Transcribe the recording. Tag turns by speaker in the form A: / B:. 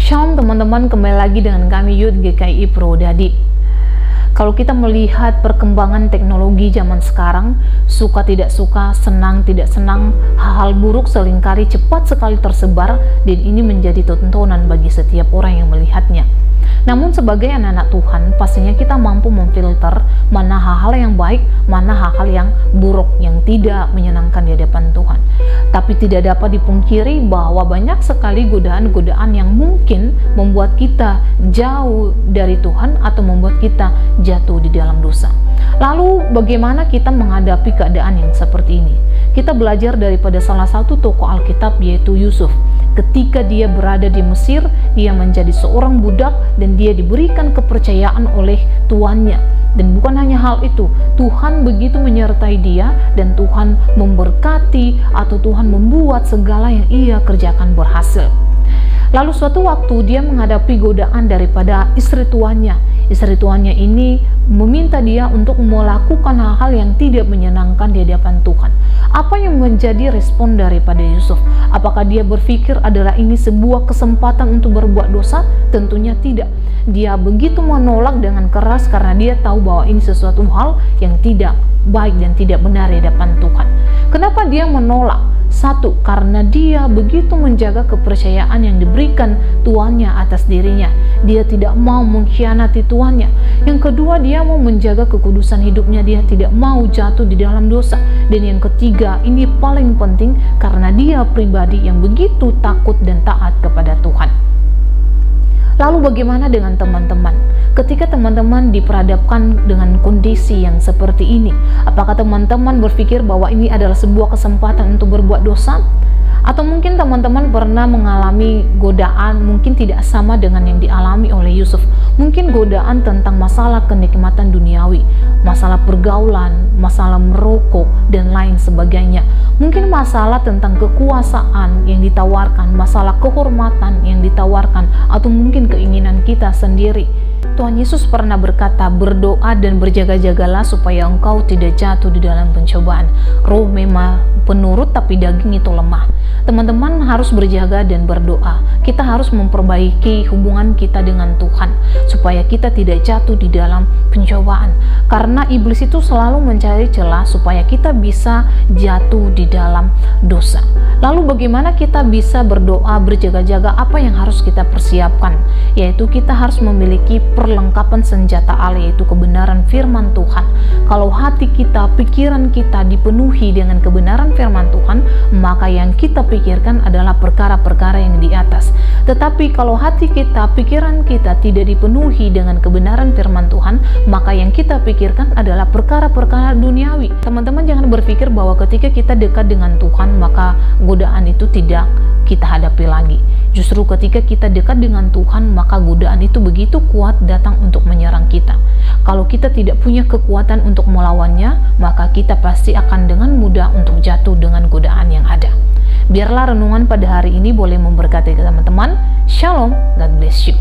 A: Shalom teman-teman, kembali lagi dengan kami Youth GKI Pro Dadi. Kalau kita melihat perkembangan teknologi zaman sekarang, suka tidak suka, senang tidak senang, hal-hal buruk seringkali cepat sekali tersebar dan ini menjadi tontonan bagi setiap orang yang melihatnya. Namun sebagai anak-anak Tuhan, pastinya kita mampu memfilter mana hal-hal yang baik, mana hal-hal yang buruk, yang tidak menyenangkan di hadapan Tuhan. Tapi tidak dapat dipungkiri bahwa banyak sekali godaan-godaan yang mungkin membuat kita jauh dari Tuhan atau membuat kita jatuh di dalam dosa. Lalu bagaimana kita menghadapi keadaan yang seperti ini? Kita belajar daripada salah satu tokoh Alkitab, yaitu Yusuf. Ketika dia berada di Mesir, dia menjadi seorang budak dan dia diberikan kepercayaan oleh tuannya. Dan bukan hanya hal itu, Tuhan begitu menyertai dia dan Tuhan memberkati atau Tuhan membuat segala yang ia kerjakan berhasil. Lalu suatu waktu dia menghadapi godaan daripada istri tuannya. Istri tuannya ini meminta dia untuk melakukan hal-hal yang tidak menyenangkan di hadapan Tuhan. Apa yang menjadi respon daripada Yusuf? Apakah dia berpikir adalah ini sebuah kesempatan untuk berbuat dosa? Tentunya tidak. Dia begitu menolak dengan keras karena dia tahu bahwa ini sesuatu hal yang tidak baik dan tidak benar di hadapan Tuhan. Kenapa dia menolak? Satu, karena dia begitu menjaga kepercayaan yang diberikan tuannya atas dirinya. Dia tidak mau mengkhianati tuannya. Yang kedua, dia mau menjaga kekudusan hidupnya. Dia tidak mau jatuh di dalam dosa. Dan yang ketiga, ini paling penting karena dia pribadi yang begitu takut dan taat kepada Tuhan. Lalu bagaimana dengan teman-teman? Ketika teman-teman diperhadapkan dengan kondisi yang seperti ini, apakah teman-teman berpikir bahwa ini adalah sebuah kesempatan untuk berbuat dosa? Atau mungkin teman-teman pernah mengalami godaan mungkin tidak sama dengan yang dialami oleh Yusuf. Mungkin godaan tentang masalah kenikmatan duniawi, masalah pergaulan, masalah merokok, dan lain sebagainya. Mungkin masalah tentang kekuasaan yang ditawarkan, masalah kehormatan yang ditawarkan, atau mungkin keinginan kita sendiri. Tuhan Yesus pernah berkata, berdoa dan berjaga-jagalah supaya engkau tidak jatuh di dalam pencobaan. Roh memang penurut tapi daging itu lemah. Teman-teman harus berjaga dan berdoa. Kita harus memperbaiki hubungan kita dengan Tuhan supaya kita tidak jatuh di dalam pencobaan. Karena iblis itu selalu mencari celah supaya kita bisa jatuh di dalam dosa. Lalu bagaimana kita bisa berdoa, berjaga-jaga? Apa yang harus kita persiapkan? Yaitu kita harus memiliki perlengkapan senjata Allah, yaitu kebenaran firman Tuhan. Kalau hati kita, pikiran kita dipenuhi dengan kebenaran firman Tuhan, maka yang kita pikirkan adalah perkara-perkara yang di atas. Tetapi kalau hati kita, pikiran kita tidak dipenuhi dengan kebenaran firman Tuhan, maka yang kita pikirkan adalah perkara-perkara duniawi. Teman-teman jangan berpikir bahwa ketika kita dekat dengan Tuhan, maka godaan itu tidak kita hadapi lagi. Justru ketika kita dekat dengan Tuhan, maka godaan itu begitu kuat datang untuk menyerang kita. Kalau kita tidak punya kekuatan untuk melawannya, maka kita pasti akan dengan mudah untuk jatuh dengan godaan yang ada. Biarlah renungan pada hari ini boleh memberkati teman-teman. Shalom, God bless you.